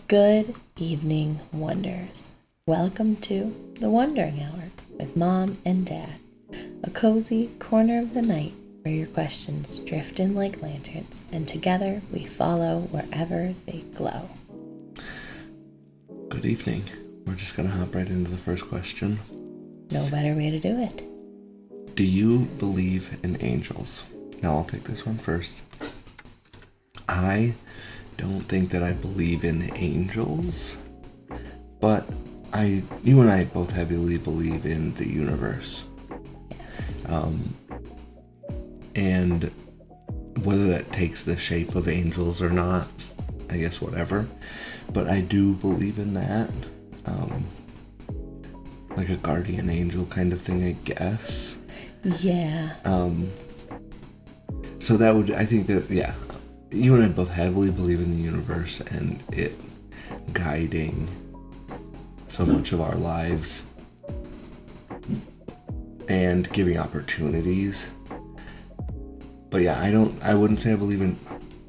Good evening, Wonders. Welcome to the Wondering Hour with Mom and Dad, a cozy corner of the night where your questions drift in like lanterns, and together we follow wherever they glow. Good evening. We're just going to hop right into the first question. No better way to do it. Do you believe in angels? Now I'll take this one first. I don't think that I believe in angels, but you and I both heavily believe in the universe. Yes. And whether that takes the shape of angels or not, I guess whatever. But I do believe in that. Like a guardian angel kind of thing, I guess. Yeah. So I think that, yeah, you and I both heavily believe in the universe and it guiding so much of our lives and giving opportunities. But yeah, I wouldn't say I believe in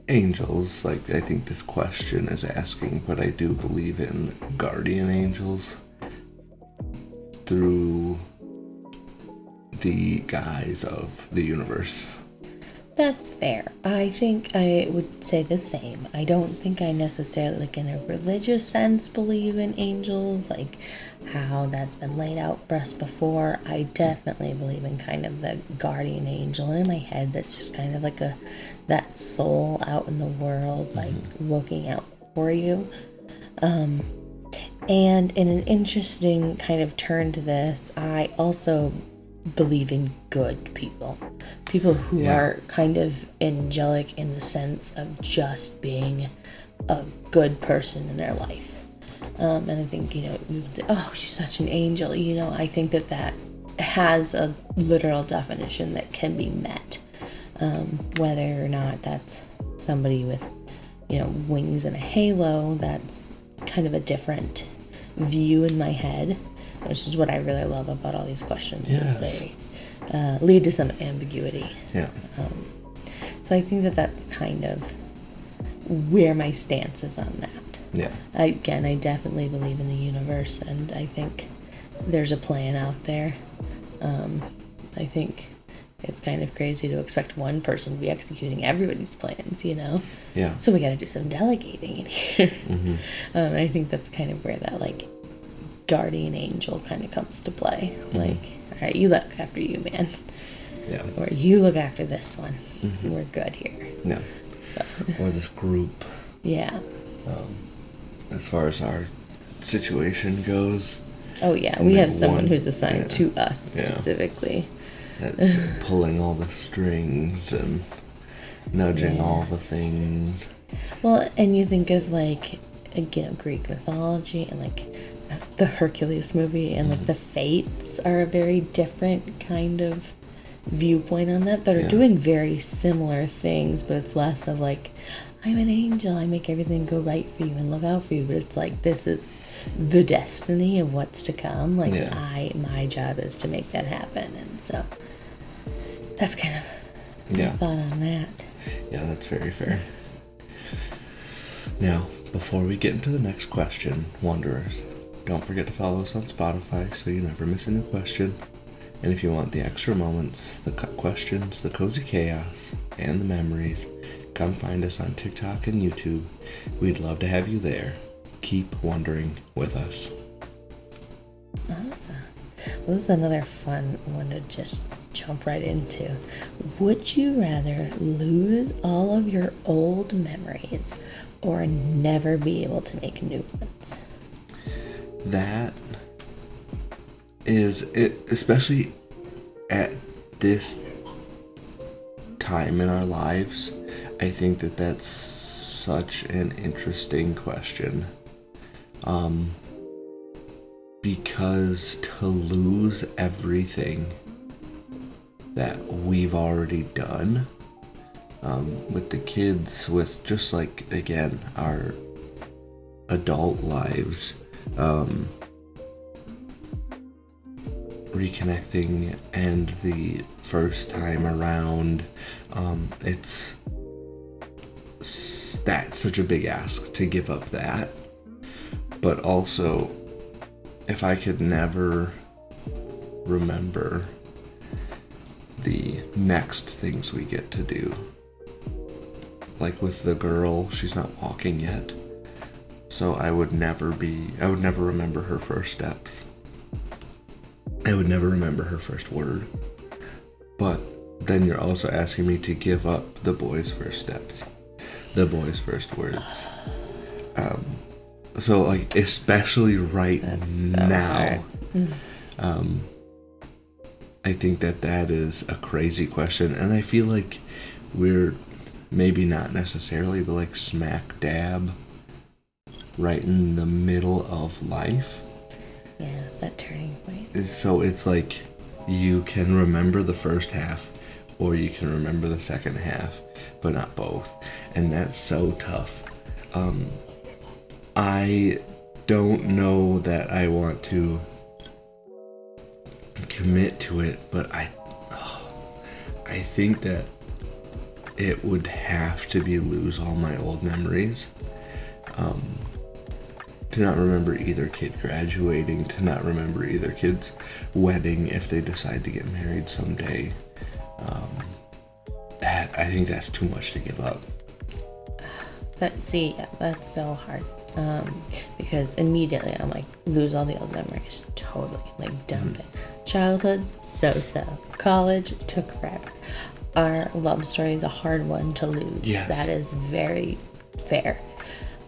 angels, like I think this question is asking, but I do believe in guardian angels through the guise of the universe. That's fair. I think I would say the same. I don't think I necessarily, like in a religious sense, believe in angels, like how that's been laid out for us before. I definitely believe in kind of the guardian angel, and in my head, that's just kind of like that soul out in the world, like looking out for you. And in an interesting kind of turn to this, I also believe in good people who are kind of angelic in the sense of just being a good person in their life. And I think, you would say, oh, she's such an angel. I think that has a literal definition that can be met. Whether or not that's somebody with, wings and a halo, that's kind of a different view in my head, which is what I really love about all these questions. Yes. Is they lead to some ambiguity. Yeah. So I think that's kind of where my stance is on that. Yeah. I definitely believe in the universe, and I think there's a plan out there. I think it's kind of crazy to expect one person to be executing everybody's plans, Yeah. So we got to do some delegating in here. Mm-hmm. I think that's kind of where that, like, guardian angel kind of comes to play. Mm-hmm. Like, all right, you look after you, man. Yeah. Or you look after this one. Mm-hmm. We're good here. Yeah. So. Or this group. Yeah. As far as our situation goes. Oh, yeah. We have someone who's assigned to us specifically. That's pulling all the strings and nudging all the things. Well, and you think of, like, Greek mythology and, like, the Hercules movie and, like, the Fates are a very different kind of viewpoint on that are doing very similar things, but it's less of, like, I'm an angel, I make everything go right for you and look out for you, but it's like, this is the destiny of what's to come. Like, my job is to make that happen, and so that's kind of my thought on that. Yeah, that's very fair. Now, before we get into the next question, Wanderers, don't forget to follow us on Spotify so you never miss a new question. And if you want the extra moments, the questions, the cozy chaos, and the memories, come find us on TikTok and YouTube. We'd love to have you there. Keep wondering with us. Awesome. Well, this is another fun one to just jump right into. Would you rather lose all of your old memories or never be able to make new ones? That is it, especially at this time in our lives. I think that's such an interesting question. Because to lose everything that we've already done, with the kids, with just like, again, our adult lives, reconnecting and the first time around, that's such a big ask to give up that. But also, if I could never remember the next things we get to do, like with the girl, she's not walking yet, so I would never remember her first steps. I would never remember her first word. But then you're also asking me to give up the boy's first steps, the boy's first words. So like, especially right now, I think that is a crazy question, and I feel like we're maybe not necessarily, but like smack dab right in the middle of life. Yeah, that turning point. So it's like you can remember the first half or you can remember the second half, but not both. And that's so tough. I don't know that I want to commit to it, but I think that it would have to be lose all my old memories. To not remember either kid graduating, to not remember either kid's wedding if they decide to get married someday. I think that's too much to give up. That's so hard. Because immediately I'm like, lose all the old memories. Totally. Like, dump it. Childhood, so-so. College, took forever. Our love story is a hard one to lose. Yes. That is very fair.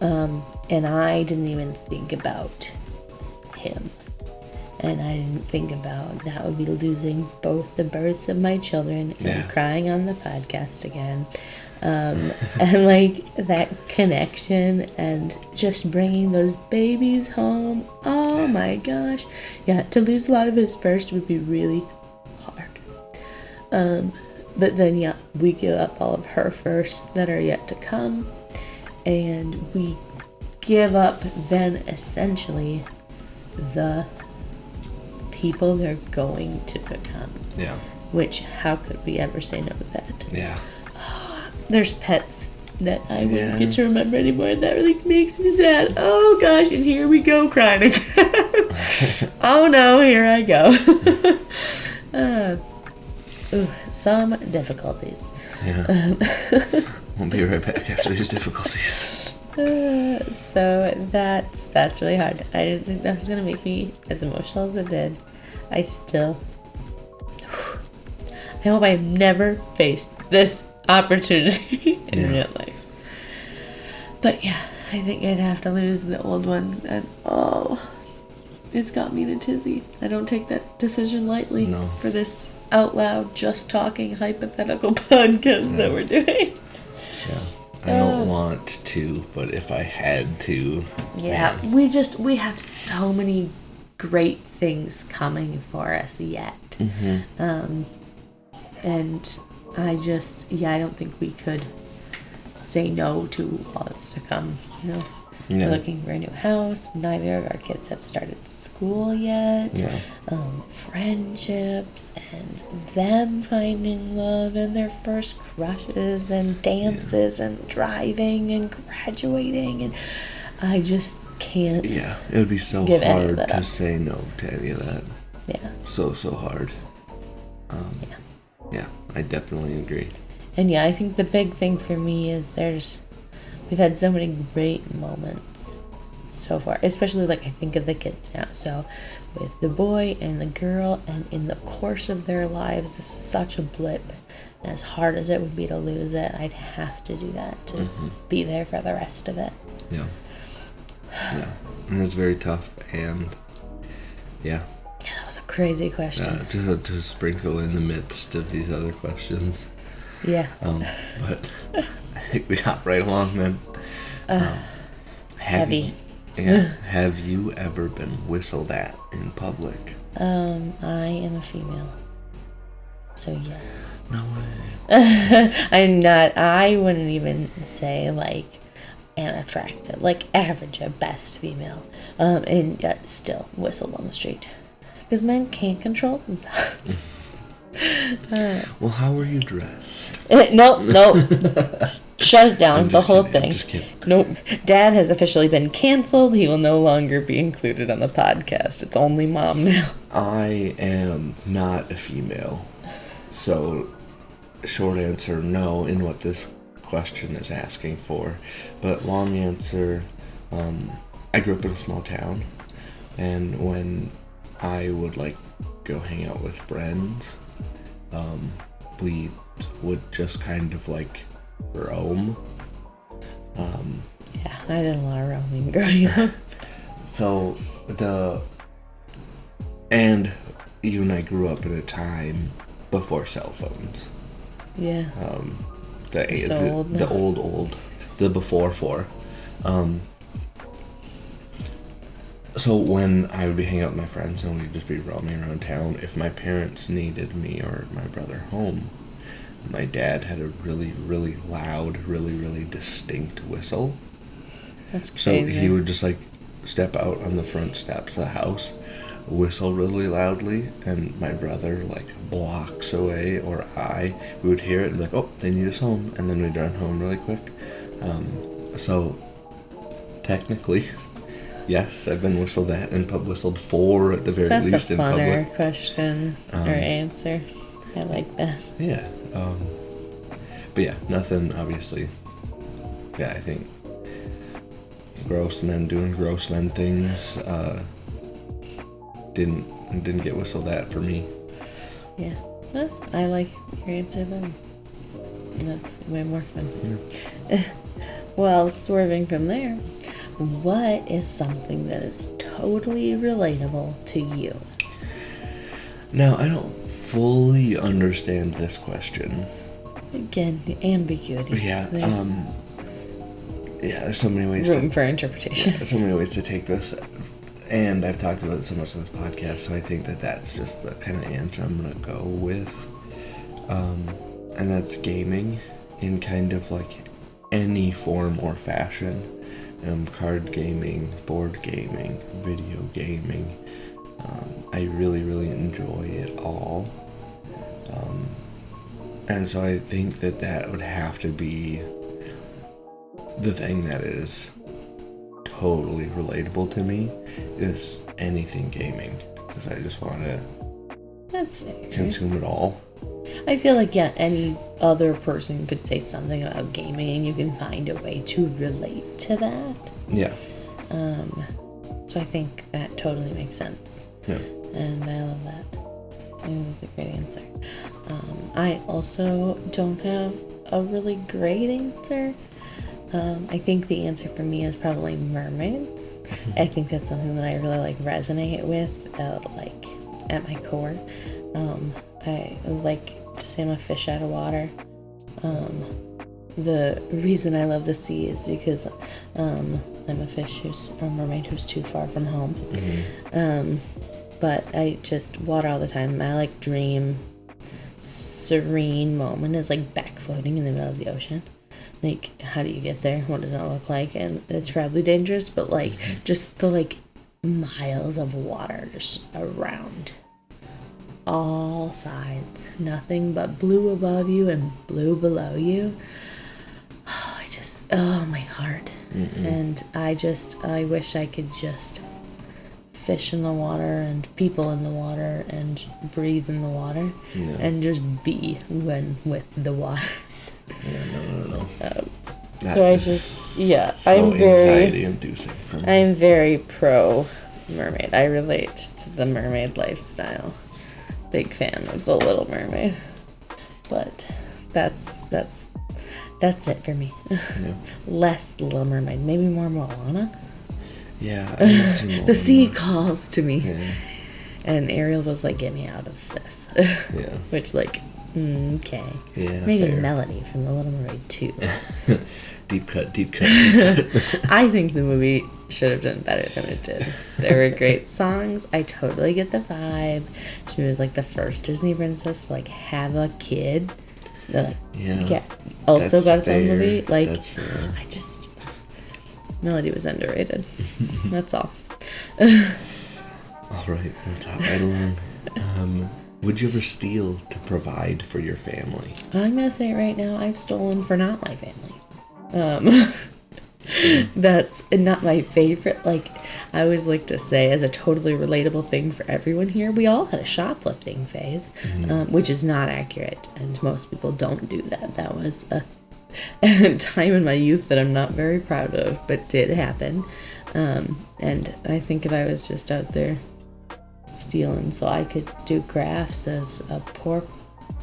And I didn't even think about him. And I didn't think about that would be losing both the births of my children and crying on the podcast again. And like that connection and just bringing those babies home. Oh my gosh. Yeah, to lose a lot of his first would be really hard. But then, we give up all of her firsts that are yet to come. And we give up then essentially the people they're going to become. Yeah. Which, how could we ever say no to that? Yeah. There's pets that I wouldn't get to remember anymore. That really makes me sad. Oh gosh, and here we go crying again. Oh no, here I go. Some difficulties. Yeah. We'll be right back after these difficulties. So that's really hard. I didn't think that was gonna make me as emotional as it did. I hope I've never faced this opportunity in real life. But yeah, I think I'd have to lose the old ones, and it's got me in a tizzy. I don't take that decision lightly. No. For this out loud, just talking hypothetical podcast that we're doing. Yeah. I don't want to, but if I had to. Yeah, man. we have so many great things coming for us yet. Mm-hmm. And I don't think we could say no to all that's to come. We're looking for a new house. Neither of our kids have started school yet. Yeah. Friendships and them finding love and their first crushes and dances and driving and graduating, and I just can't. Yeah, it would be so hard to say no to any of that. Yeah. So hard. Yeah, I definitely agree. And I think the big thing for me is we've had so many great moments so far, especially like I think of the kids now. So with the boy and the girl, and in the course of their lives, this is such a blip. And as hard as it would be to lose it, I'd have to do that to be there for the rest of it. Yeah. Yeah. And it's very tough, and yeah. Yeah, that was a crazy question. To sprinkle in the midst of these other questions. Yeah. But I think we got right along then. Heavy. Have you ever been whistled at in public? I am a female. So yes. No way. I'm not. I wouldn't even say like an attractive, like average at best female. And yet still whistled on the street. Because men can't control themselves. Well, how were you dressed? Nope. Shut it down, the whole kidding, thing. I'm just kidding. Nope. Dad has officially been canceled. He will no longer be included on the podcast. It's only Mom now. I am not a female. So, short answer, no, in what this question is asking for. But long answer, I grew up in a small town. And when I would, go hang out with friends, we would just kind of, roam. Yeah, I did a lot of roaming growing up. So, and you and I grew up in a time before cell phones. Yeah. The before four. So when I would be hanging out with my friends and we'd just be roaming around town, if my parents needed me or my brother home, my dad had a really, really loud, really, really distinct whistle. That's crazy. So he would just step out on the front steps of the house, whistle really loudly, and my brother blocks away, or we would hear it and be like, oh, they need us home, and then we'd run home really quick. So technically, yes, I've been whistled at and whistled for at the very least in public. That's a funner question or answer. I like that. Yeah. But yeah, nothing obviously. Yeah, I think gross men doing gross men things didn't get whistled at for me. Yeah. Well, I like your answer better. That's way more fun. Yeah. Well, swerving from there, what is something that is totally relatable to you? Now, I don't fully understand this question. Again, the ambiguity. Yeah. There's so many ways. Room for interpretation. Yeah, so many ways to take this, and I've talked about it so much on this podcast, so I think that's just the kind of answer I'm gonna go with. And that's gaming in kind of any form or fashion. Card gaming, board gaming, video gaming. I really, really enjoy it all. And so I think that would have to be the thing that is totally relatable to me is anything gaming. Because I just want to consume it all. I feel like, any other person could say something about gaming and you can find a way to relate to that. Yeah. So I think that totally makes sense. Yeah. And I love that. I think that's a great answer. I also don't have a really great answer. I think the answer for me is probably mermaids. I think that's something that I really resonate with, at my core. I like to say I'm a fish out of water. The reason I love the sea is because I'm a mermaid who's too far from home. Mm-hmm. But I just water all the time. I dream serene moment is back floating in the middle of the ocean. How do you get there? What does that look like? And it's probably dangerous, but just the miles of water just around all sides, nothing but blue above you and blue below you. My heart. Mm-mm. And I wish I could just fish in the water and people in the water and breathe in the water and just be with the water. Yeah, no. So I'm very anxiety-inducing for me. I'm very pro mermaid. I relate to the mermaid lifestyle. Big fan of the Little Mermaid. But that's it for me. Yeah. Less Little Mermaid, maybe more Moana. Yeah. The sea calls to me. Yeah. And Ariel was get me out of this. Yeah. Which okay. Yeah. Maybe fair. Melody from The Little Mermaid 2. Deep cut. I think the movie should have done better than it did. There were great songs. I totally get the vibe. She was the first Disney princess to have a kid. Also got its own movie. That's fair. Melody was underrated. That's all. All right, we'll talk right along. Would you ever steal to provide for your family? I'm gonna say it right now. I've stolen for not my family. That's not my favorite. Like, I always like to say, as a totally relatable thing for everyone here, we all had a shoplifting phase, which is not accurate, and most people don't do that. That was a time in my youth that I'm not very proud of, but did happen. And I think if I was just out there stealing so I could do crafts as a poor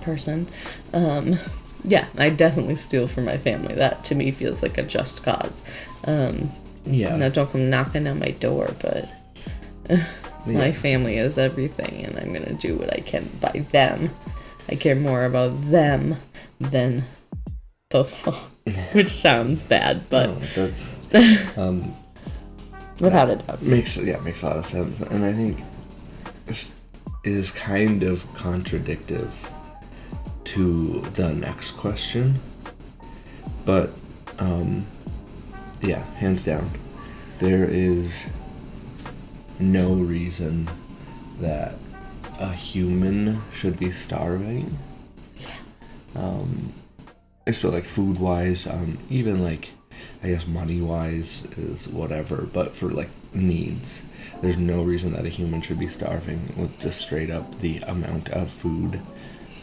person, yeah, I definitely steal from my family. That to me feels like a just cause. Now don't come knocking on my door, but my family is everything, and I'm gonna do what I can by them. I care more about them than the law, which sounds bad, but no, that's without a doubt makes a lot of sense, and I think this is kind of contradictive to the next question, but yeah, hands down, there is no reason that a human should be starving. I feel like food wise, even like I guess money wise is whatever, but for like needs, there's no reason that a human should be starving with just straight up the amount of food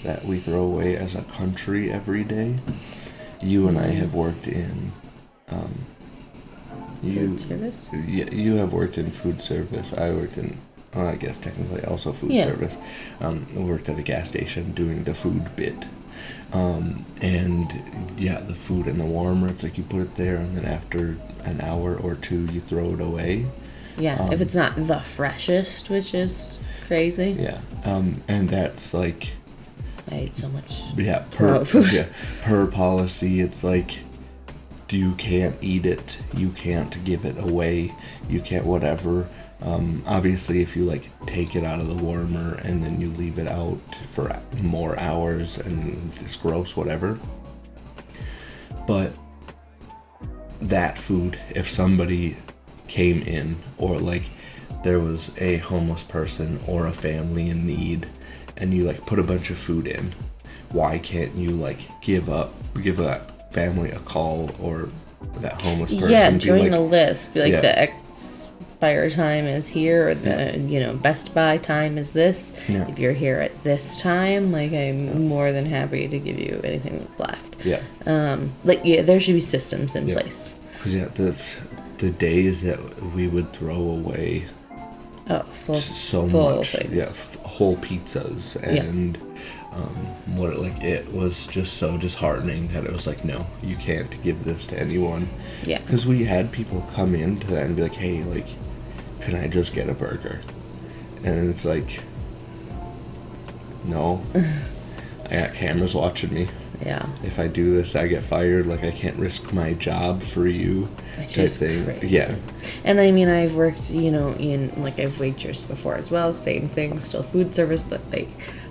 that we throw away as a country every day. You and I have worked in food service. Yeah, you have worked in food service. I worked in, well, I guess technically also food service. I worked at a gas station doing the food bit. And yeah, the food in the warmer, it's like you put it there and then after an hour or two you throw it away. Yeah, if it's not the freshest, which is crazy. Yeah, and that's like, I ate so much. Yeah, per policy, it's like, you can't eat it, you can't give it away, you can't whatever. Obviously, if you like take it out of the warmer and then you leave it out for more hours and it's gross, whatever. But that food, if somebody came in, or like there was a homeless person or a family in need, and you like put a bunch of food in, why can't you like give that family a call, or that homeless person? Yeah, join the list. Be like, Yeah. the expire time is here, or the Best Buy time is this. Yeah. If you're here at this time, like, I'm more than happy to give you anything that's left. Yeah. There should be systems in place. Because the days that we would throw away so much, things. Whole pizzas and it was just so disheartening that it was like, no, you can't give this to anyone. Yeah. Because we had people come in to that and be like, hey, like, can I just get a burger? And it's like, no, I got cameras watching me. Yeah. If I do this, I get fired. Like, I can't risk my job for you. Which is thing. crazy. Yeah. And I mean, I've worked, in, like, I've waitressed before as well. Same thing, still food service, but, like,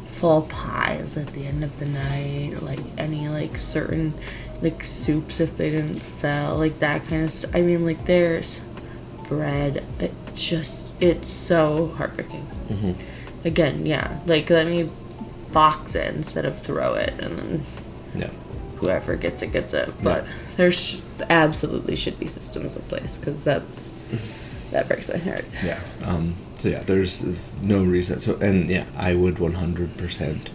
full pies at the end of the night. Like, any, like, certain, like, soups if they didn't sell. Like, that kind of stuff. I mean, like, there's bread. It's so heartbreaking. Mm-hmm. Again, yeah. Like, let me box it instead of throw it, and then... Yeah. Whoever gets it, gets it. But there's absolutely should be systems in place, because that breaks my heart. Yeah. So yeah, there's no reason. So, and yeah, I would 100%,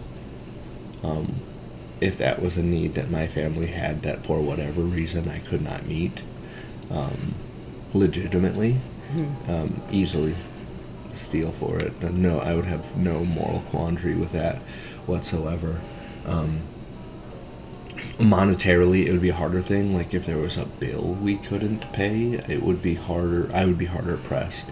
if that was a need that my family had that for whatever reason I could not meet, legitimately, easily steal for it. No, I would have no moral quandary with that whatsoever. Monetarily, it would be a harder thing. Like, if there was a bill we couldn't pay, it would be harder. I would be harder pressed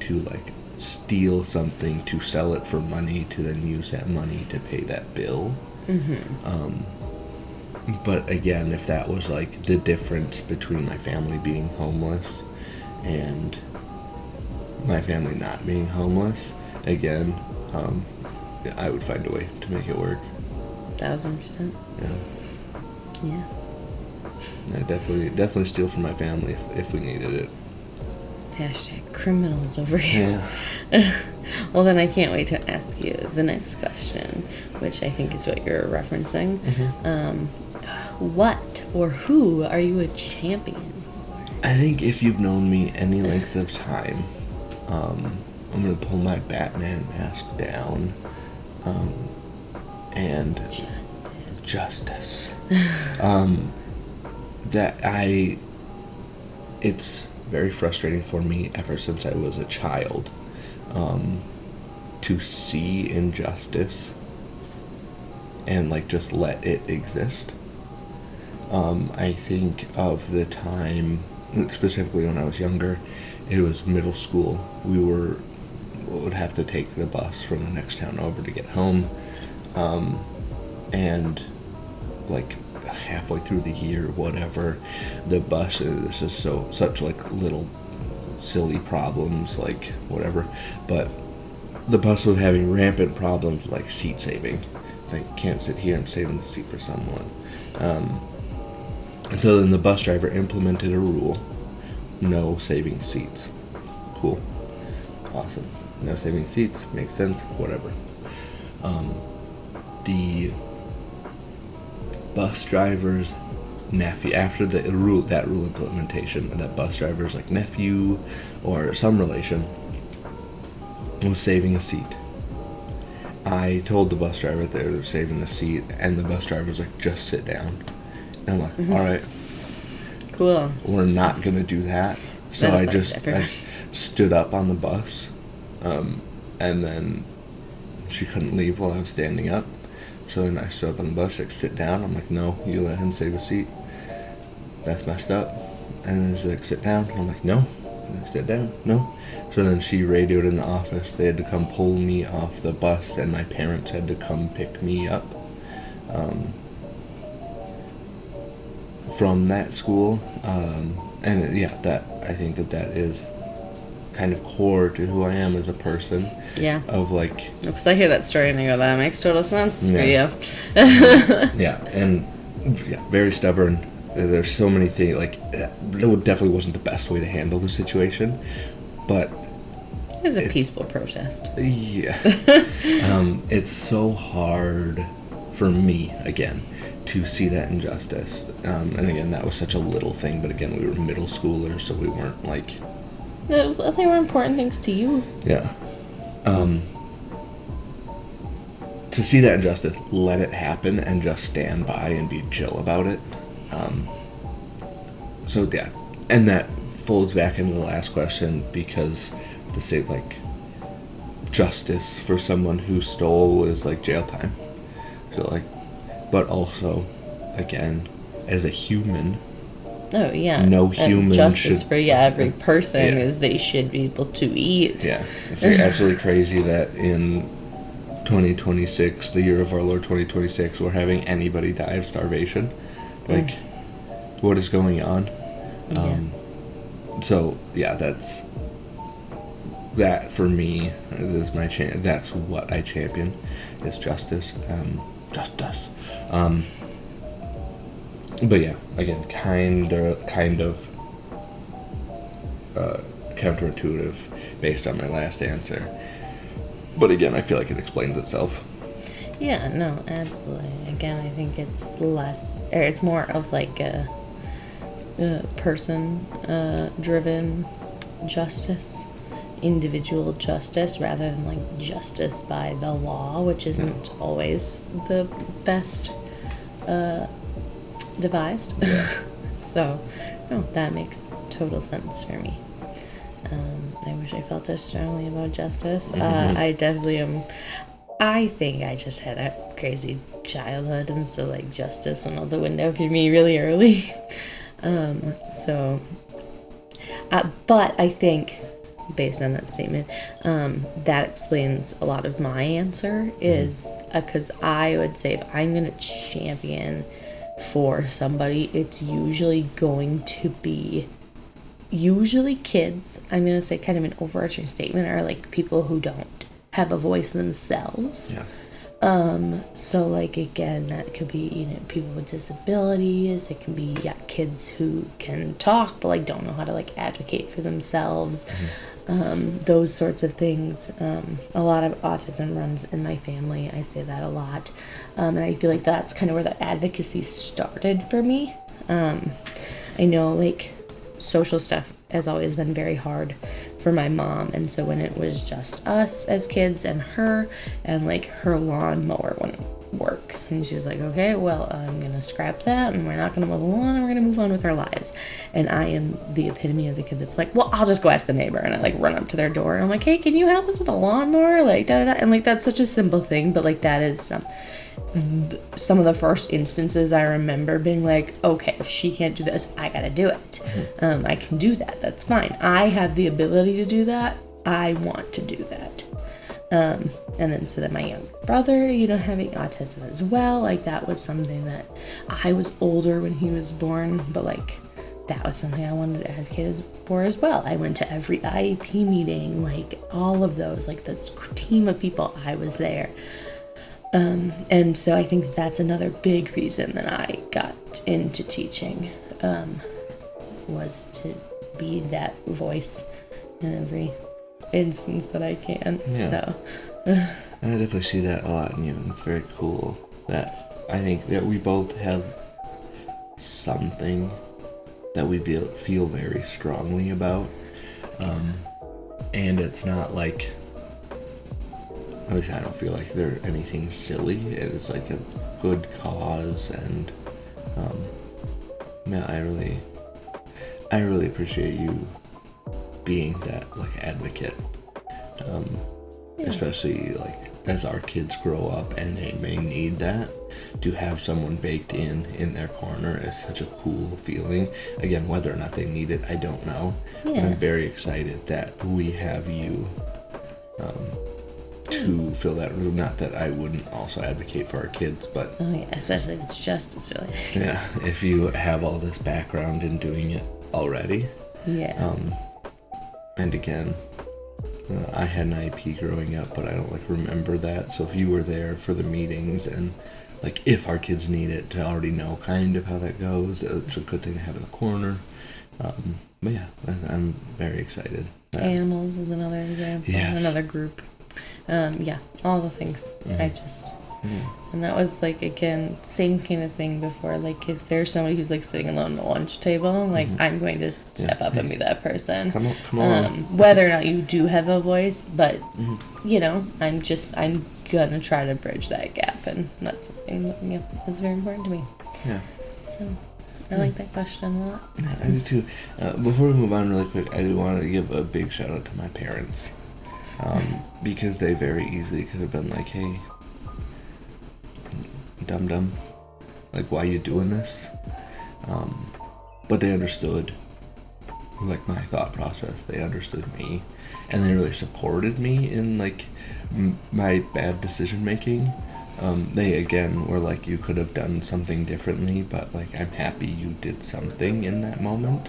to, like, steal something to sell it for money to then use that money to pay that bill. But again, if that was, like, the difference between my family being homeless and my family not being homeless, again, I would find a way to make it work. 1000%. Yeah. Yeah. I definitely steal from my family if we needed it. Hashtag criminals over here. Yeah. Well, then I can't wait to ask you the next question, which I think is what you're referencing. What or who are you a champion for? I think if you've known me any length of time, I'm going to pull my Batman mask down. And justice. It's very frustrating for me ever since I was a child, to see injustice and like just let it exist. I think of the time, specifically when I was younger, it was middle school. We would have to take the bus from the next town over to get home, and like halfway through the year, whatever, the bus, this is such like little silly problems, like whatever, but the bus was having rampant problems like seat saving. I can't sit here, I'm saving the seat for someone. So then the bus driver implemented a rule: no saving seats. Cool, awesome. No saving seats, makes sense, whatever. The bus driver's nephew, after that rule implementation, that bus driver's like nephew or some relation was saving a seat. I told the bus driver that they were saving the seat, and the bus driver was like, just sit down. And I'm like, all right, cool, we're not gonna do that. So I stood up on the bus, and then she couldn't leave while I was standing up. So then I stood up on the bus, like, sit down. I'm like, no, you let him save a seat. That's messed up. And then she's like, sit down. I'm like, no. Sit down. No. So then she radioed in the office. They had to come pull me off the bus, and my parents had to come pick me up. From that school. And yeah, I think that is kind of core to who I am as a person. Yeah. Of like, because I hear that story and I go, that makes total sense for you. Yeah, and yeah, very stubborn. There's so many things, like, it definitely wasn't the best way to handle the situation, but it was a peaceful protest. Yeah. It's so hard for me, again, to see that injustice. And again, that was such a little thing, but again, we were middle schoolers, so we weren't like... They were important things to you. Yeah. To see that injustice, let it happen, and just stand by and be chill about it. So yeah, and that folds back into the last question, because to say like justice for someone who stole is like jail time. So like, but also, again, as a human. Oh yeah. No human justice should, for every person is they should be able to eat. Yeah, it's like absolutely crazy that in 2026, the year of our Lord 2026, we're having anybody die of starvation. Like, what is going on? So yeah, that for me is my that's what I champion, is justice. But yeah, again, kind of counterintuitive based on my last answer. But again, I feel like it explains itself. Yeah, no, absolutely. Again, I think it's more of like a person-driven justice, individual justice, rather than like justice by the law, which isn't always the best devised. Yeah. So, no, that makes total sense for me. I wish I felt as strongly about justice. I definitely am. I think I just had a crazy childhood, and so like justice went out the window for me really early. But I think, based on that statement, that explains a lot of my answer, is because I would say if I'm going to champion for somebody, it's usually going to be kids. I'm going to say kind of an overarching statement, are like people who don't have a voice themselves. Yeah. So like again, that could be, people with disabilities. It can be, kids who can talk but like don't know how to like advocate for themselves. Those sorts of things. A lot of autism runs in my family. I say that a lot. And I feel like that's kind of where the advocacy started for me. I know like social stuff has always been very hard for my mom, and so when it was just us as kids and her, and like her lawnmower wouldn't work, and she was like, okay, well, I'm gonna scrap that and we're not gonna mow the lawn and we're gonna move on with our lives. And I am the epitome of the kid that's like, well, I'll just go ask the neighbor. And I like run up to their door and I'm like, hey, can you help us with a lawnmower, like da da da. And like that's such a simple thing, but like that is some of the first instances I remember being like, okay, if she can't do this, I gotta do it. I can do that. That's fine. I have the ability to do that. I want to do that. And then so that my younger brother, having autism as well, like that was something that I was older when he was born, but like that was something I wanted to advocate for as well. I went to every IEP meeting, like all of those, like the team of people, I was there. And so I think that's another big reason that I got into teaching, was to be that voice in every instance that I can. Yeah. So I definitely see that a lot in you, and it's very cool that I think that we both have something that we feel very strongly about, and it's not like, at least I don't feel like there's anything silly. It's like a good cause, and I really appreciate you being that like advocate, especially like as our kids grow up and they may need that. To have someone baked in their corner is such a cool feeling. Again, whether or not they need it, I don't know. But I'm very excited that we have you to fill that room. Not that I wouldn't also advocate for our kids, but especially if it's justice related. Yeah, if you have all this background in doing it already. And again, I had an IEP growing up, but I don't like remember that. So if you were there for the meetings and like if our kids need it, to already know kind of how that goes, it's a good thing to have in the corner. But yeah, I'm very excited. Animals is another example. Yes. Another group. All the things. I just and that was like, again, same kind of thing before. Like if there's somebody who's like sitting alone at the lunch table, like I'm going to step up and be that person. Come on. Whether or not you do have a voice, but I'm gonna try to bridge that gap, and that's something that is very important to me. Yeah. So I like that question a lot. Yeah, I do too. Before we move on really quick, I do want to give a big shout out to my parents. Because they very easily could have been like, hey, dum-dum, like, why you doing this? But they understood, like, my thought process. They understood me, and they really supported me in, like, my bad decision-making. They, again, were like, you could have done something differently, but, like, I'm happy you did something in that moment.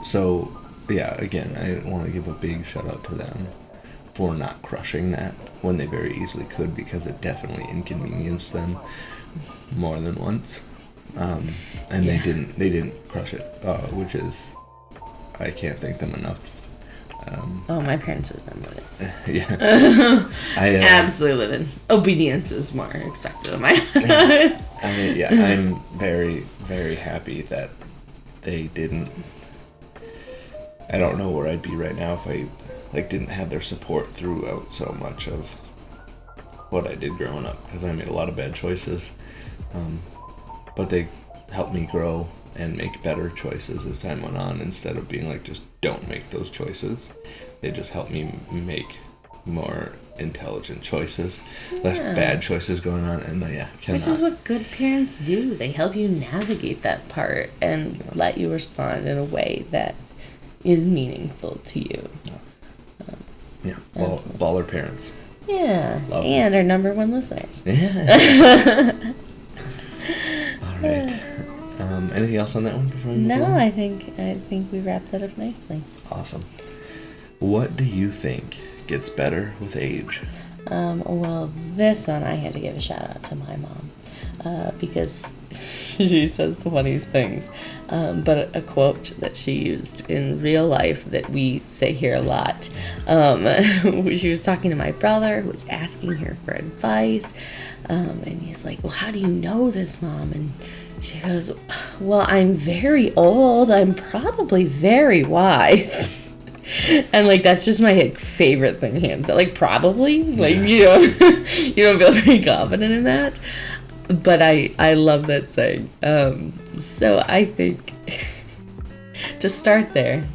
So, yeah, again, I want to give a big shout out to them for not crushing that when they very easily could, because it definitely inconvenienced them more than once. And they didn't crush it, which is, I can't thank them enough. My parents would have been with it. Yeah. Absolutely living. Obedience was more expected of my house. I'm very, very happy that they didn't. I don't know where I'd be right now if I didn't have their support throughout so much of what I did growing up, because I made a lot of bad choices. But they helped me grow and make better choices as time went on, instead of being like, just don't make those choices. They just helped me make more intelligent choices, less bad choices going on, and which is what good parents do. They help you navigate that part and let you respond in a way that is meaningful to you. Baller parents. Yeah, Love and our number one listeners. Yeah. All right. Anything else on that one before we move on? No, I think we wrapped that up nicely. Awesome. What do you think gets better with age? Well, this one I had to give a shout out to my mom because she says the funniest things. But a quote that she used in real life that we say here a lot. She was talking to my brother who was asking her for advice. And he's like, well, how do you know this, Mom? And she goes, well, I'm very old. I'm probably very wise. And like that's just my favorite thing, hands down. Like probably, like you don't feel very confident in that, but I love that saying. So I think to start there,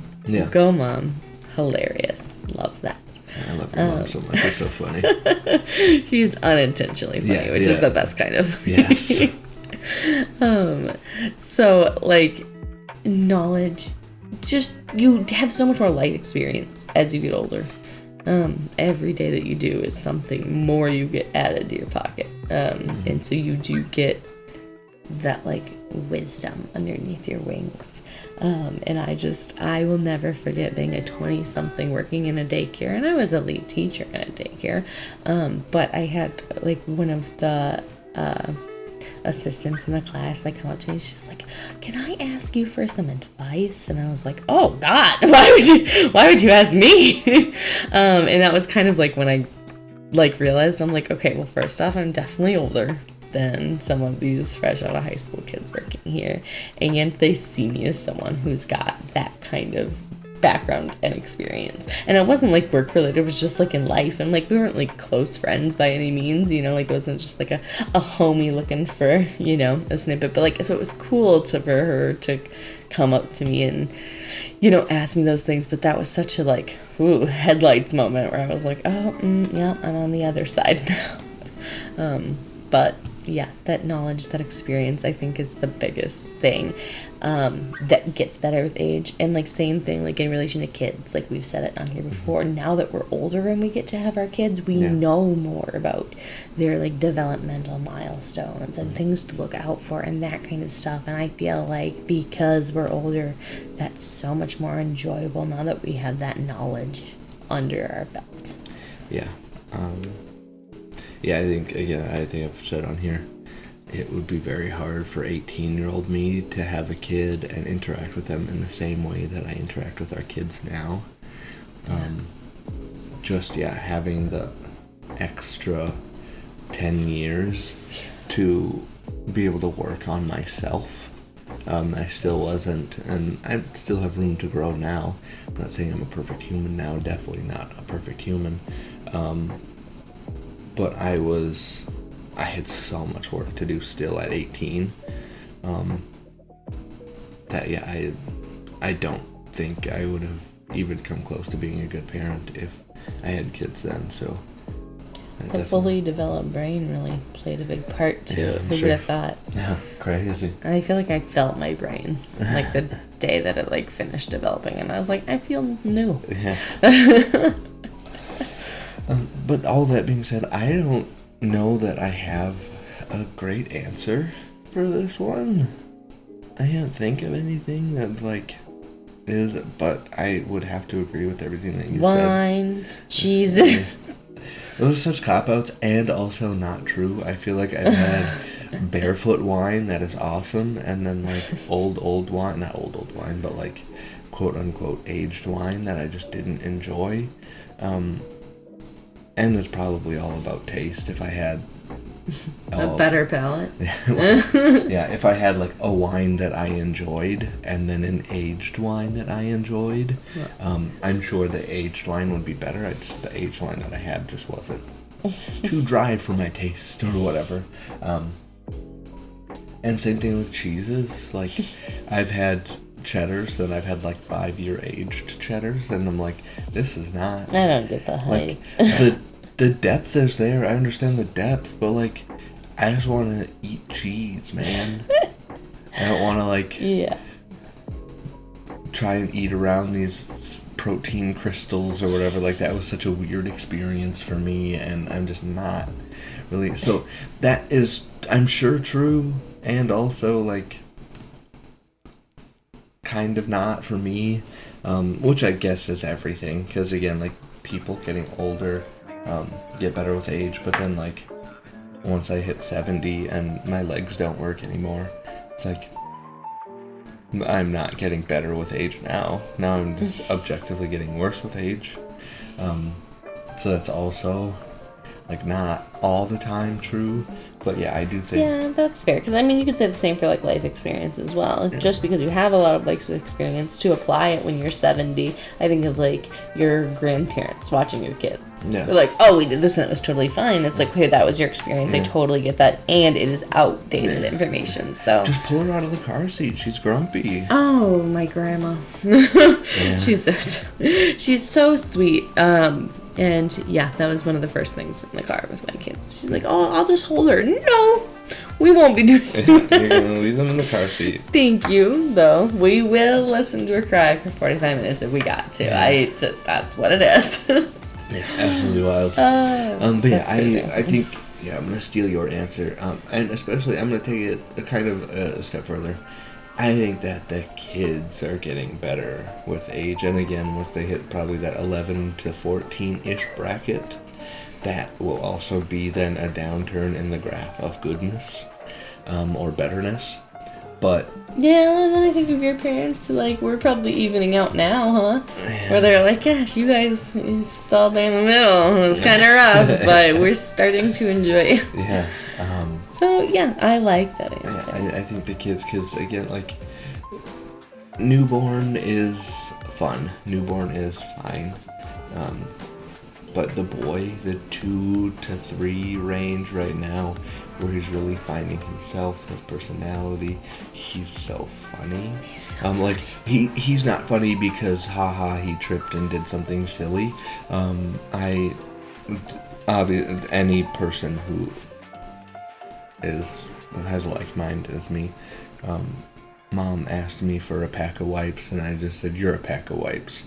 go Mom, hilarious, love that. I love your mom so much. It's so funny. She's unintentionally funny, which is the best kind of. Yes. So like knowledge. Just you have so much more life experience as you get older. Every day that you do is something more you get added to your pocket, and so you do get that like wisdom underneath your wings. And I will never forget being a 20-something working in a daycare, and I was a lead teacher in a daycare, but I had like one of the assistants in the class like come up to me. She's like, can I ask you for some advice? And I was like, oh God, why would you ask me? And that was kind of like when I like realized, I'm like, okay, well, first off, I'm definitely older than some of these fresh out of high school kids working here, and they see me as someone who's got that kind of background and experience. And it wasn't like work related, it was just like in life, and like we weren't like close friends by any means, like it wasn't just like a homie looking for a snippet, but like so it was cool for her to come up to me and ask me those things. But that was such a like headlights moment where I was like, oh yeah, I'm on the other side now. But yeah, that knowledge, that experience, I think is the biggest thing that gets better with age. And like same thing, like in relation to kids, like we've said it on here before, now that we're older and we get to have our kids, we know more about their like developmental milestones and things to look out for and that kind of stuff. And I feel like because we're older, that's so much more enjoyable now that we have that knowledge under our belt. Yeah. I think I've said on here, it would be very hard for 18-year-old me to have a kid and interact with them in the same way that I interact with our kids now. Having the extra 10 years to be able to work on myself. I still wasn't, and I still have room to grow now. I'm not saying I'm a perfect human now, definitely not a perfect human. But I had so much work to do still at 18. I don't think I would have even come close to being a good parent if I had kids then. So the fully developed brain really played a big part too. Yeah, Who would have thought? Yeah, crazy. I feel like I felt my brain like the day that it like finished developing, and I was like, I feel new. Yeah. But all that being said, I don't know that I have a great answer for this one. I can't think of anything that is, but I would have to agree with everything that you said. Wines, Jesus. Those are such cop-outs and also not true. I feel like I've had barefoot wine that is awesome, and then old wine, not old wine, but quote-unquote aged wine that I just didn't enjoy. And it's probably all about taste. If I had a better palate. If I had a wine that I enjoyed and then an aged wine that I enjoyed, I'm sure the aged wine would be better. The aged wine that I had just wasn't too dry for my taste or whatever. And same thing with cheeses. I've had cheddars, then I've had 5-year aged cheddars, and I'm like, this is not. I don't get the hype. The depth is there. I understand the depth, but I just want to eat cheese, man. I don't want to try and eat around these protein crystals or whatever. That was such a weird experience for me, and I'm just not really. So that is, I'm sure, true, and also kind of not for me, which I guess is everything, because again, like, people getting older get better with age, but then, like, once I hit 70 and my legs don't work anymore, it's like, I'm not getting better with age now. Now I'm just objectively getting worse with age. So that's also, like, not all the time true, but yeah, I do think... Yeah, that's fair, because, I mean, you could say the same for, like, life experience as well. Yeah. Just because you have a lot of life experience, to apply it when you're 70, I think of, like, your grandparents watching your kids. Yeah. They're like, oh, we did this and it was totally fine. It's like, okay, that was your experience. Yeah. I totally get that, and it is outdated information, so... Just pull her out of the car seat. She's grumpy. Oh, my grandma. Yeah. She's so sweet. And yeah, that was one of the first things in the car with my kids. She's like, oh, I'll just hold her. No, we won't be doing that. You're going to leave them in the car seat. Thank you, though. We will listen to her cry for 45 minutes if we got to. Yeah. That's what it is. Yeah, absolutely wild. But yeah, I think, yeah, I'm going to steal your answer. And especially, I'm going to take it a step further. I think that the kids are getting better with age, and again, once they hit probably that 11 to 14-ish bracket, that will also be then a downturn in the graph of goodness, or betterness. But yeah, and then I think of your parents, like, we're probably evening out now, huh? Yeah. Where they're like, gosh, you guys stalled there in the middle. It was kind of rough, but we're starting to enjoy it. Yeah. So, yeah, I like that answer. Yeah, I think the kids, because, again, like, newborn is fun. Newborn is fine. But the boy, the 2 to 3 range right now, where he's really finding himself, his personality, he's so funny. Like, he's not funny because, haha, he tripped and did something silly. Any person who has a like mind as me, Mom asked me for a pack of wipes, and I just said, you're a pack of wipes.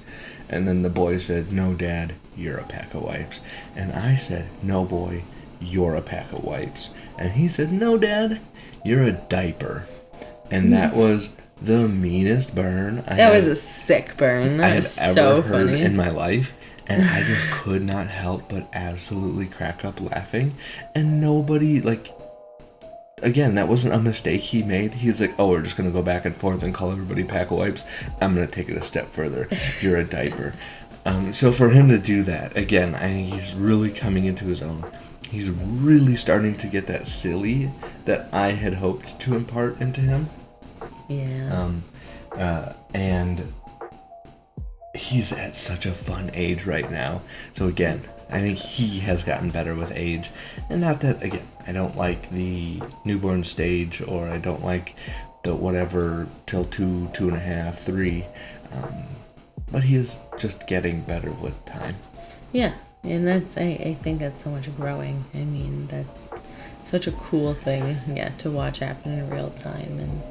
And then the boy said, no, Dad, you're a pack of wipes. And I said, no, boy, you're a pack of wipes. And he said, no, Dad, you're a diaper. And that was the meanest burn that was a sick burn. That was so funny. Heard in my life. And I just could not help but absolutely crack up laughing. And nobody, like... Again, that wasn't a mistake he made. He's like, oh, we're just going to go back and forth and call everybody pack of wipes. I'm going to take it a step further. You're a diaper. So for him to do that, again, I think he's really coming into his own. He's really starting to get that silly that I had hoped to impart into him. Yeah. And he's at such a fun age right now. So again, I think he has gotten better with age. And not that, again, I don't like the newborn stage, or I don't like the whatever till 2, 2.5, 3. But he is just getting better with time. Yeah, and that's, I think that's so much growing. I mean, that's such a cool thing, yeah, to watch happen in real time. And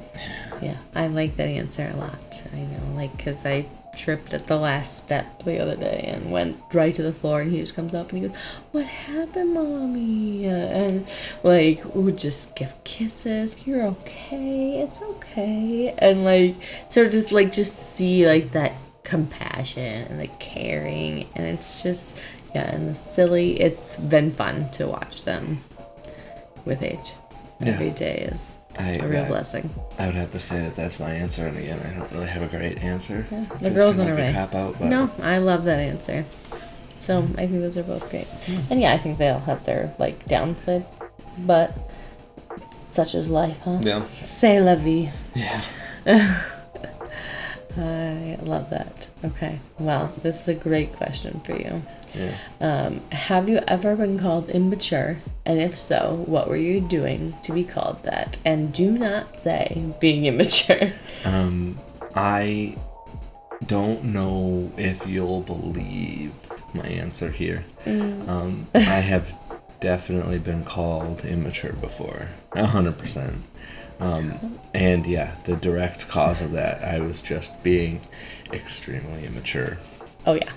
yeah, I like that answer a lot. I know, like, because I tripped at the last step the other day and went right to the floor, and he just comes up and he goes, what happened, Mommy? And like, would just give kisses. You're okay, it's okay. And like, so just see like that compassion and the caring, and it's just, yeah, and the silly. It's been fun to watch them with age. Every day is a real blessing. I would have to say that that's my answer, and again, I don't really have a great answer. Yeah, the girl's on her way. Cop-out, but... No, I love that answer. So I think those are both great. And yeah, I think they all have their like downside, but such is life, huh? Yeah. C'est la vie. Yeah. I love that. Okay, well, this is a great question for you. Yeah. Have you ever been called immature? And if so, what were you doing to be called that? And do not say being immature. I don't know if you'll believe my answer here. I have definitely been called immature before. 100%. And yeah, the direct cause of that, I was just being extremely immature. Oh yeah.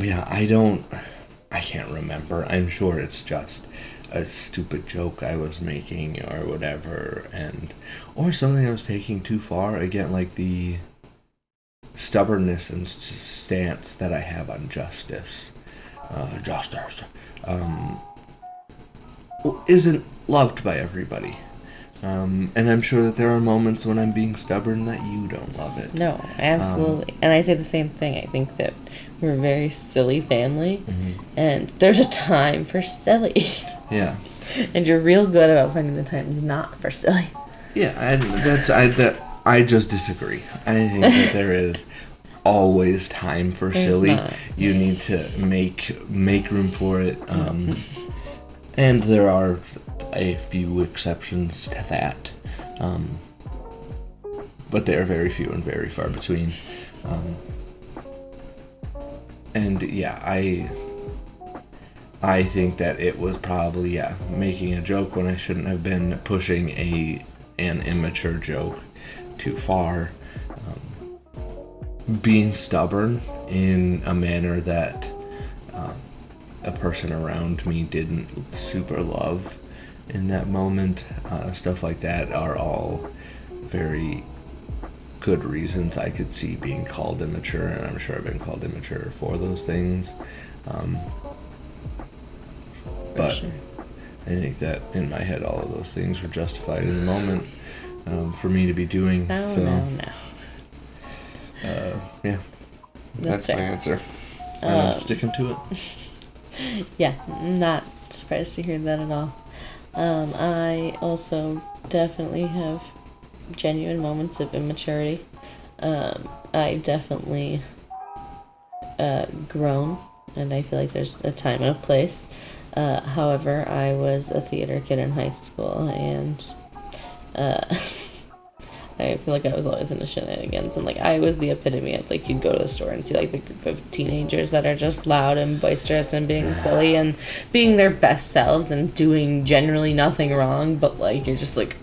Yeah, I I can't remember. I'm sure it's just a stupid joke I was making or whatever, or something I was taking too far. Again, like the stubbornness and stance that I have on justice, isn't loved by everybody. And I'm sure that there are moments when I'm being stubborn that you don't love it. No, absolutely. And I say the same thing. I think that we're a very silly family, and there's a time for silly. Yeah. And you're real good about finding the times not for silly. Yeah, and I just disagree. I think that there is always time for There's silly. not. You need to make room for it. And there are a few exceptions to that. But they are very few and very far between. And yeah, I think that it was probably making a joke when I shouldn't have been, pushing an immature joke too far, being stubborn in a manner that a person around me didn't super love in that moment. Stuff like that are all very good reasons I could see being called immature, and I'm sure I've been called immature for those things. But sure. I think that in my head all of those things were justified in the moment for me to be doing. No. Yeah, that's my fair. answer. And I'm sticking to it. Yeah, not surprised to hear that at all. I also definitely have genuine moments of immaturity. I've definitely grown, and I feel like there's a time and a place. However, I was a theater kid in high school, and I feel like I was always into shenanigans, and like I was the epitome of like you'd go to the store and see like the group of teenagers that are just loud and boisterous and being silly and being their best selves and doing generally nothing wrong, but like you're just like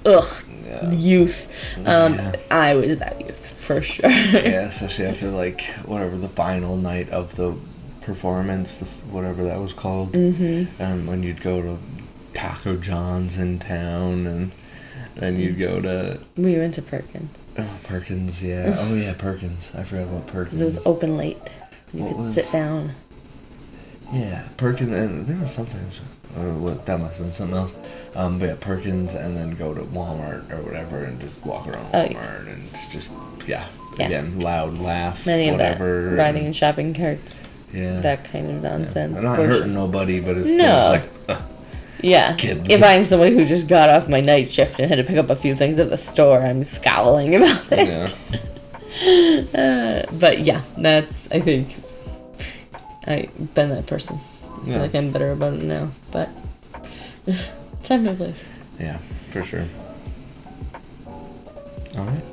youth. I was that youth for sure. Yeah, especially after like whatever the final night of the performance, whatever that was called. When you'd go to Taco John's in town, and then you'd go to... We went to Perkins. Oh, Perkins, yeah. Oh, yeah, Perkins. I forgot about Perkins. It was open late. You could sit down. Yeah, Perkins, and there was sometimes... that must have been something else. But yeah, Perkins, and then go to Walmart or whatever, and just walk around Walmart, and just, again, loud laugh, Many whatever. Of that, riding in shopping carts. Yeah. That kind of nonsense. I'm not hurting nobody, but it's just like... Yeah. Kids. If I'm somebody who just got off my night shift and had to pick up a few things at the store, I'm scowling about it. Yeah. But yeah, that's, I think, I've been that person. I feel like I'm better about it now. But time and place. Yeah, for sure. Alright.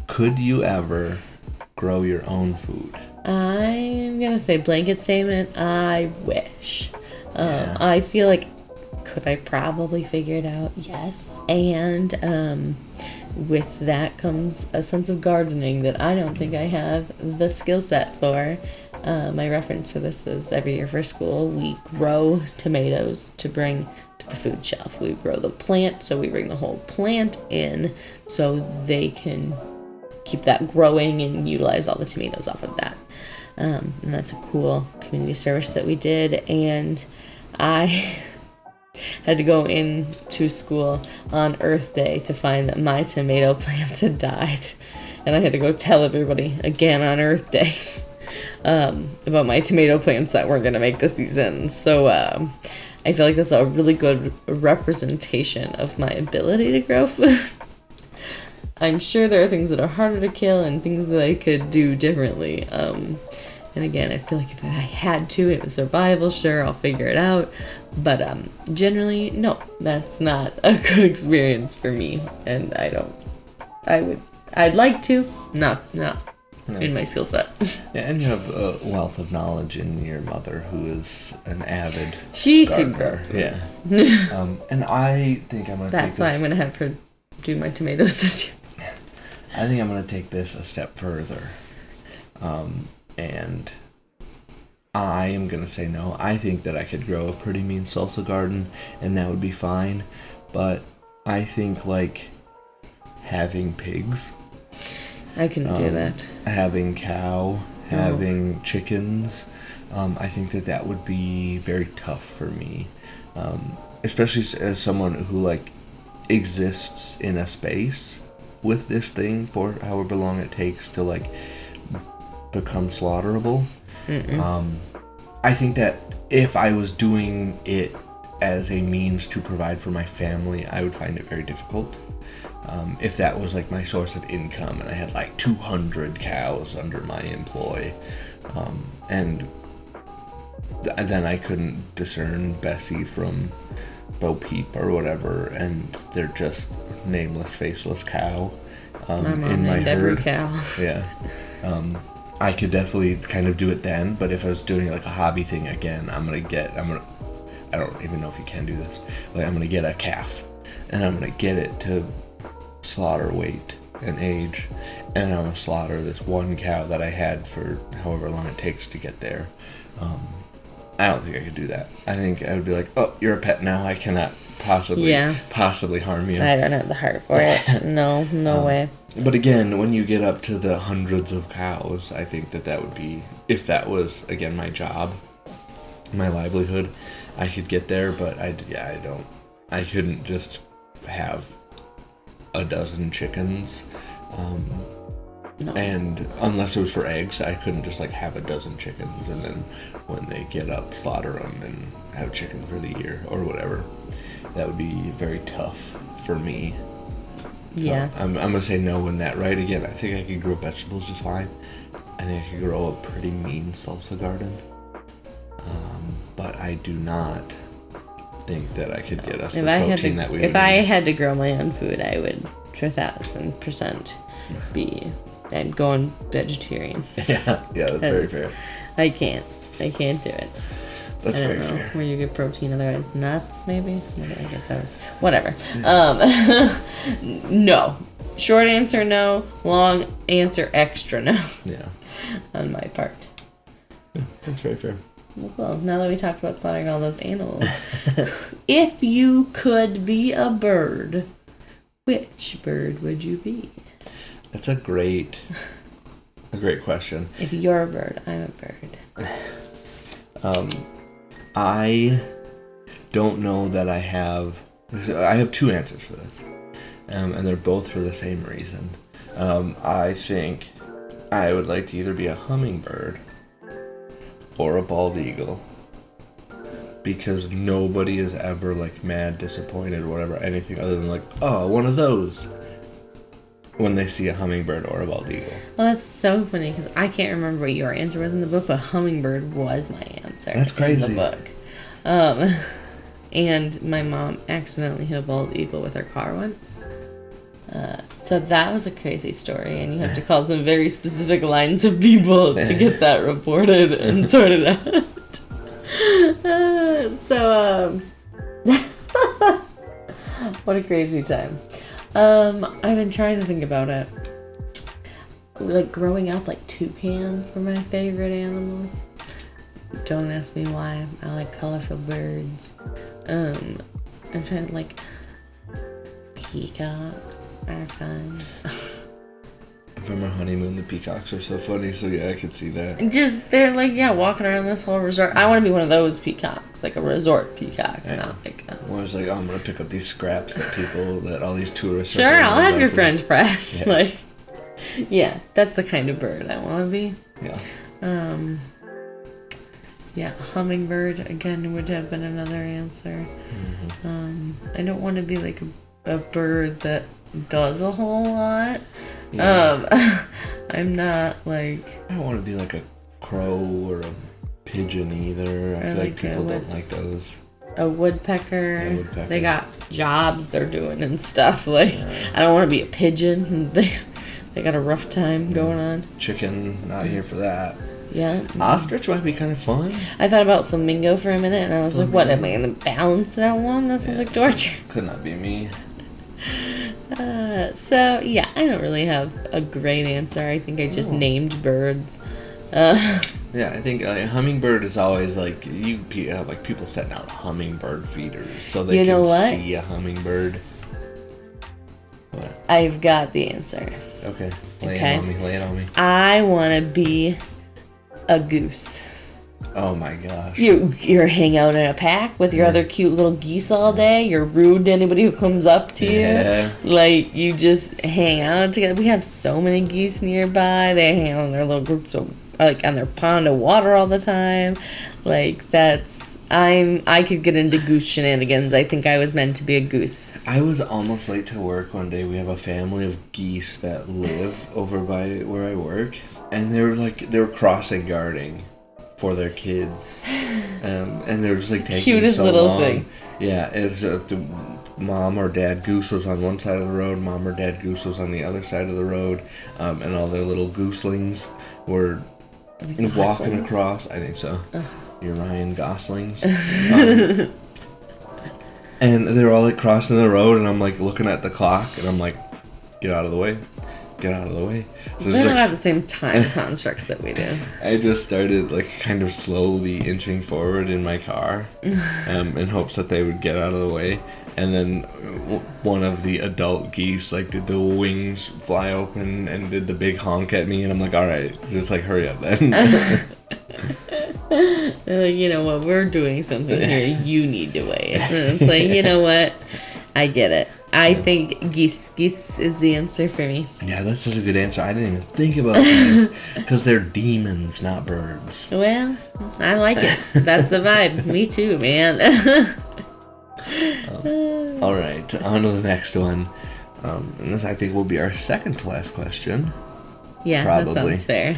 Could you ever grow your own food? I'm going to say blanket statement, I wish. I feel like, could I probably figure it out? Yes. And with that comes a sense of gardening that I don't think I have the skill set for. My reference for this is every year for school, we grow tomatoes to bring to the food shelf. We grow the plant, so we bring the whole plant in so they can keep that growing and utilize all the tomatoes off of that. And that's a cool community service that we did. And I had to go into school on Earth Day to find that my tomato plants had died. And I had to go tell everybody again on Earth Day about my tomato plants that weren't going to make the season. So I feel like that's a really good representation of my ability to grow food. I'm sure there are things that are harder to kill and things that I could do differently. And again, I feel like if I had to, it was survival, sure, I'll figure it out. But generally, no, that's not a good experience for me. And I'd like to, not in my skill set. Yeah, and you have a wealth of knowledge in your mother, who is an avid She gardener. could grow. Yeah. And I think I'm going to take this... That's why I'm going to have her do my tomatoes this year. I think I'm going to take this a step further. And I am going to say no. I think that I could grow a pretty mean salsa garden, and that would be fine. But I think, like, having pigs. I can do that. Having cow, having chickens. I think that would be very tough for me. Especially as someone who, like, exists in a space with this thing for however long it takes to, like, become slaughterable. I think that if I was doing it as a means to provide for my family, I would find it very difficult. If that was like my source of income and I had like 200 cows under my employ, and then I couldn't discern Bessie from Bo Peep or whatever, and they're just nameless, faceless cow My mom in my named herd. every cow. Yeah. I could definitely kind of do it then, but if I was doing like a hobby thing again, I don't even know if you can do this. Like, I'm gonna get a calf, and I'm gonna get it to slaughter weight and age, and I'm gonna slaughter this one cow that I had for however long it takes to get there. I don't think I could do that. I think I would be like, oh, you're a pet now. I cannot possibly harm you. I don't have the heart for it. No way. But again, when you get up to the hundreds of cows, I think that would be, if that was, again, my job, my livelihood, I could get there, but I couldn't just have a dozen chickens. No. And unless it was for eggs, I couldn't just like have a dozen chickens and then when they get up, slaughter them and have chicken for the year or whatever. That would be very tough for me. Yeah. I'm gonna say no in that, right? Again, I think I could grow vegetables just fine. I think I could grow a pretty mean salsa garden. But I do not think that I could get us the protein that we would If I had to grow my own food, I would 1000% be. I'd go on vegetarian. Yeah, that's very fair. I can't do it. That's very fair. Where you get protein, otherwise nuts, maybe. I guess that was whatever. No. Short answer, no. Long answer, extra no. Yeah. On my part. Yeah, that's very fair. Well, now that we talked about slaughtering all those animals, if you could be a bird, which bird would you be? That's a great question. If you're a bird, I'm a bird. I don't know that I have two answers for this, and they're both for the same reason. I think I would like to either be a hummingbird or a bald eagle, because nobody is ever like mad, disappointed, whatever, anything other than like, oh, one of those, when they see a hummingbird or a bald eagle. Well, that's so funny because I can't remember what your answer was in the book, but hummingbird was my answer. That's crazy. In the book. And my mom accidentally hit a bald eagle with her car once. So that was a crazy story, and you have to call some very specific lines of people to get that reported and sorted out. What a crazy time. I've been trying to think about it. Like, growing up, like, toucans were my favorite animal. Don't ask me why. I like colorful birds. I'm trying to, like, peacocks are fun. From our honeymoon, the peacocks are so funny, so yeah, I could see that. They're like, walking around this whole resort. I want to be one of those peacocks, like a resort peacock, not like a... Well, I was like, oh, I'm going to pick up these scraps that all these tourists are... Sure, I'll have your French press. Yeah. Like, yeah, that's the kind of bird I want to be. Yeah. Yeah, hummingbird, again, would have been another answer. Mm-hmm. I don't want to be like a bird that does a whole lot. Yeah. I'm not like... I don't want to be like a crow or a pigeon either. I feel like people don't like those. A woodpecker. They got jobs they're doing and stuff. Like, I don't want to be a pigeon. They got a rough time going on. Chicken, not here for that. Yeah. Ostrich might be kind of fun. I thought about flamingo for a minute, and I was like, what, am I going to balance that one? That sounds like torture. Could not be me. So, yeah, I don't really have a great answer. I think I just named birds. Yeah, I think hummingbird is always like like people setting out hummingbird feeders so they You know can what? see a hummingbird. What? I've got the answer. Okay, Okay. lay it on me. I want to be a goose. Oh my gosh. You're hang out in a pack with your other cute little geese all day. You're rude to anybody who comes up to Yeah. you. Like, you just hang out together. We have so many geese nearby. They hang out in their little groups of, like, on their pond of water all the time. Like, I could get into goose shenanigans. I think I was meant to be a goose. I was almost late to work one day. We have a family of geese that live over by where I work, and they were crossing guarding for their kids, and they were just like taking Cutest so little long. thing. Yeah, it's the mom or dad goose was on one side of the road, mom or dad goose was on the other side of the road, and all their little gooselings were walking Goslings? across. I think so. Your Ryan Goslings. And they were all like crossing the road, and I'm like looking at the clock, and I'm like, get out of the way. Get out of the way. So They it's don't like, have the same time constructs that we do. I just started like kind of slowly inching forward in my car in hopes that they would get out of the way. And then one of the adult geese like did the wings fly open and did the big honk at me. And I'm like, all right, just like hurry up then. They're like, you know what, we're doing something here. You need to wait. And it's like, you know what? I get it. I think geese is the answer for me. Yeah, that's such a good answer. I didn't even think about geese because they're demons, not birds. Well, I like it. That's the vibe. Me too, man. All right, on to the next one. And this I think will be our second to last question. Yeah, Probably. that sounds fair.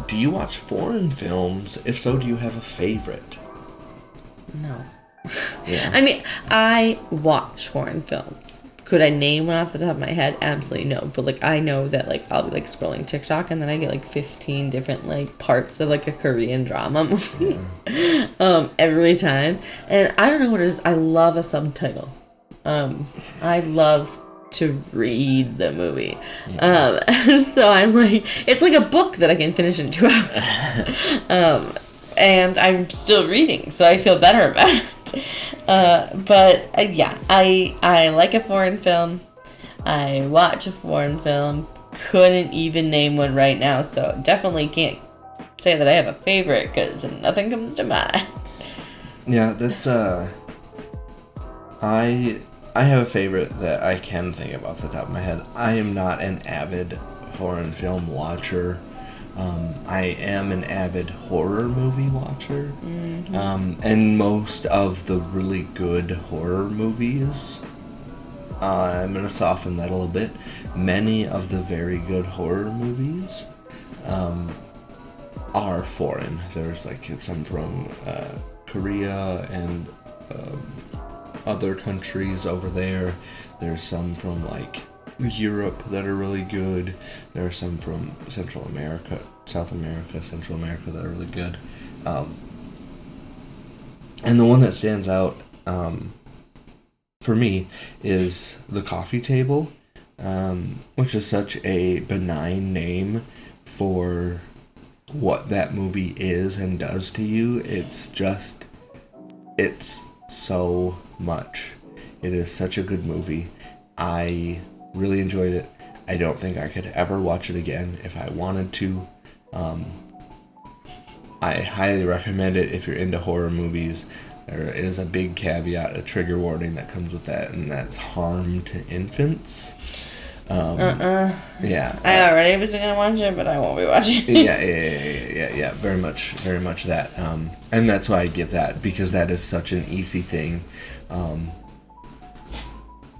Do you watch foreign films? If so, do you have a favorite? No. Yeah. I mean, I watch foreign films. Could I name one off the top of my head? Absolutely no. But like, I know that like I'll be like scrolling TikTok and then I get like 15 different like parts of like a Korean drama movie every time. And I don't know what it is. I love a subtitle. I love to read the movie. So I'm like, it's like a book that I can finish in 2 hours. And I'm still reading, so I feel better about it. Yeah, I like a foreign film. I watch a foreign film. Couldn't even name one right now, so definitely can't say that I have a favorite because nothing comes to mind. Yeah, that's I have a favorite that I can think of off the top of my head. I am not an avid foreign film watcher. I am an avid horror movie watcher. And most of the really good horror movies, I'm going to soften that a little bit. Many of the very good horror movies are foreign. There's like some from Korea and other countries over there. There's some from like Europe that are really good. There are some from Central America, South America, Central America that are really good. And the one that stands out for me is The Coffee Table, which is such a benign name for what that movie is and does to you. It's so much. It is such a good movie. I really enjoyed it. I don't think I could ever watch it again if I wanted to. I highly recommend it if you're into horror movies. There is a big caveat, a trigger warning that comes with that, and that's harm to infants. Yeah. I already was gonna watch it, but I won't be watching it. Yeah. Very much that. And that's why I give that, because that is such an easy thing.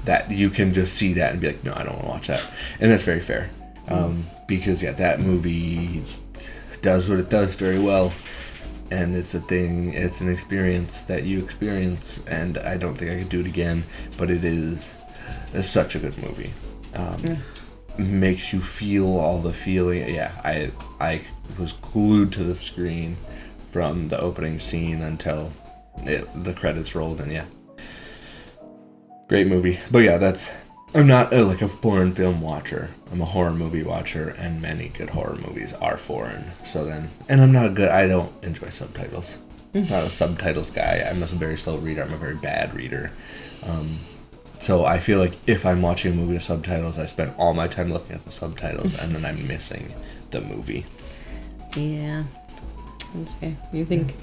That you can just see that and be like, no, I don't want to watch that. And that's very fair. Because, yeah, that movie does what it does very well. And it's an experience that you experience, and I don't think I could do it again, but it's such a good movie. Makes you feel all the feeling. Yeah, I was glued to the screen from the opening scene until the credits rolled, and yeah. Great movie. But yeah, that's I'm not like a foreign film watcher. I'm a horror movie watcher, and many good horror movies are foreign. So then, and I don't enjoy subtitles. I'm not a subtitles guy. I'm a very slow reader. I'm a very bad reader. So I feel like if I'm watching a movie with subtitles, I spend all my time looking at the subtitles, and then I'm missing the movie. Yeah, that's fair. You think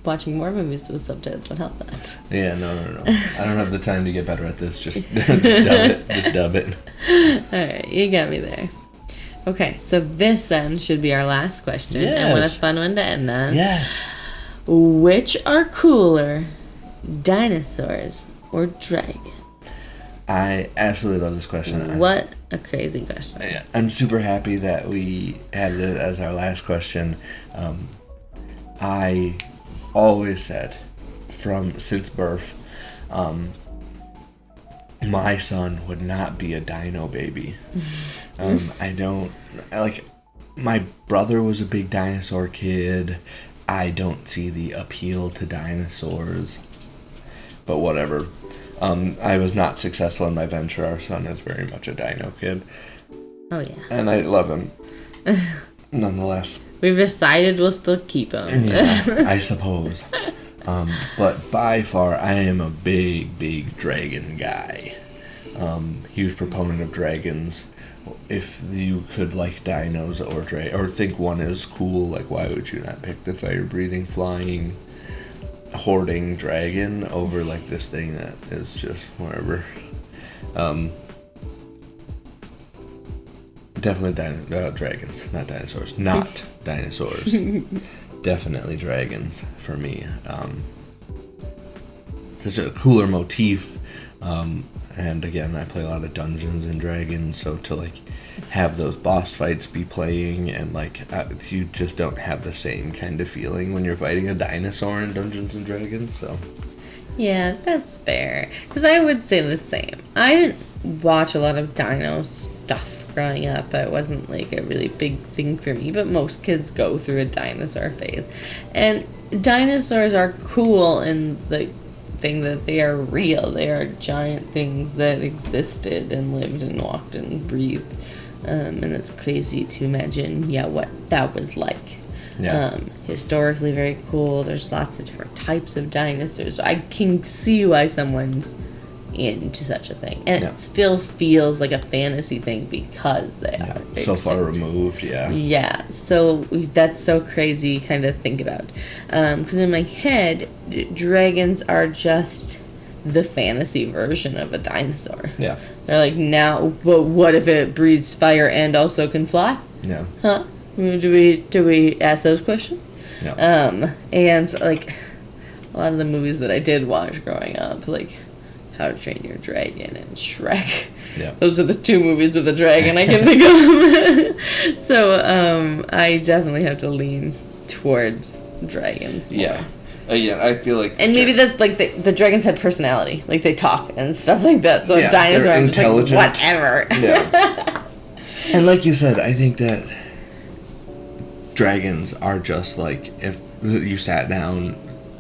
watching more movies with subtitles would help that? Yeah, no. I don't have the time to get better at this. Just dub it. Just dub it. Alright, you got me there. Okay, so this then should be our last question. Yes. And what a fun one to end on. Yes. Which are cooler, dinosaurs or dragons? I absolutely love this question. What a crazy question. I'm super happy that we had it as our last question. I always said since birth, my son would not be a dino baby. My brother was a big dinosaur kid. I don't see the appeal to dinosaurs, but whatever. I was not successful in my venture. Our son is very much a dino kid. Oh, yeah. And I love him. Nonetheless. We've decided we'll still keep him. Yeah, I suppose. But by far, I am a big dragon guy. Huge proponent of dragons. If you could like dinos or think one is cool, like why would you not pick the fire-breathing, flying, hoarding dragon over like this thing that is just whatever? Definitely dragons, not dinosaurs. Not dinosaurs. Definitely dragons for me. Such a cooler motif. And again, I play a lot of Dungeons and Dragons, so to like have those boss fights be playing and like you just don't have the same kind of feeling when you're fighting a dinosaur in Dungeons and Dragons. So yeah, that's fair. Because I would say the same. I didn't watch a lot of dino stuff growing up. It wasn't like a really big thing for me, but most kids go through a dinosaur phase. And dinosaurs are cool in the thing that they are real. They are giant things that existed and lived and walked and breathed. And it's crazy to imagine, what that was like. yeah, Historically very cool. There's lots of different types of dinosaurs. So I can see why someone's into such a thing. And it still feels like a fantasy thing because they are so far removed. Yeah, so that's so crazy kind of think about. Because in my head, dragons are just the fantasy version of a dinosaur. Yeah. They're like, now, but what if it breathes fire and also can fly? Yeah. Huh? Do we ask those questions? No. And like a lot of the movies that I did watch growing up, like How to Train Your Dragon and Shrek. Yeah. Those are the two movies with a dragon I can think of. So I definitely have to lean towards dragons more. Yeah. Yeah, I feel like... And maybe that's like the dragons had personality. Like they talk and stuff like that. So dinosaurs are just like, whatever. Yeah. And like you said, I think that dragons are just like if you sat down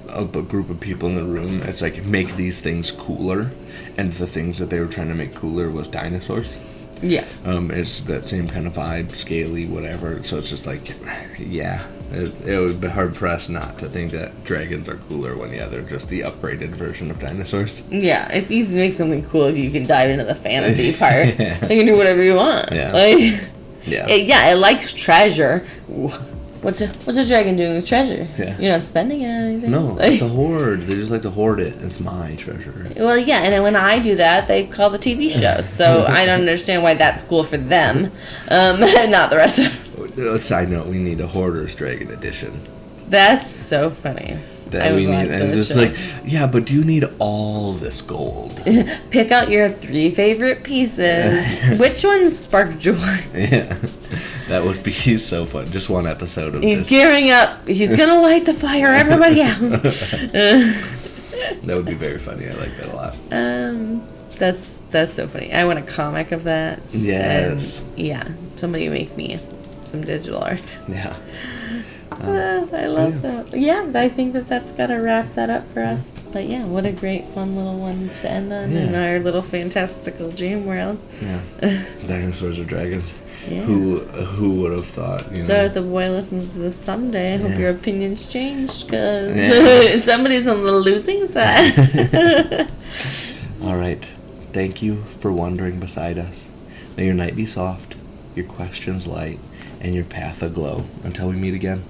a group of people in the room, it's like make these things cooler, and the things that they were trying to make cooler was dinosaurs. Yeah. It's that same kind of vibe, scaly, whatever. So it's just like, yeah, it would be hard pressed not to think that dragons are cooler when they're just the upgraded version of dinosaurs. Yeah, it's easy to make something cool if you can dive into the fantasy part. Yeah. You can do whatever you want. Yeah. Like, yeah. It likes treasure. What's a dragon doing with treasure? Yeah. You're not spending it or anything? No, it's a hoard. They just like to hoard it. It's my treasure. Well, yeah, and then when I do that, they call the TV shows. So I don't understand why that's cool for them, and not the rest of us. Side note: we need a Hoarder's Dragon edition. That's so funny. That we need, and it's like, yeah, but do you need all this gold? Pick out your 3 favorite pieces. Which ones spark joy? Yeah, that would be so fun. Just one episode of He's gearing up. He's gonna light the fire. Everybody out. That would be very funny. I like that a lot. That's so funny. I want a comic of that. Yes. And, yeah, somebody make me some digital art. Yeah. I love that. Yeah, I think that's got to wrap that up for us. But yeah, what a great, fun little one to end on in our little fantastical dream world. Yeah. Dinosaurs or dragons. Yeah. Who would have thought, you So know? if the boy listens to this someday, I hope your opinions changed, because somebody's on the losing side. All right. Thank you for wandering beside us. May your night be soft, your questions light, and your path aglow. Until we meet again.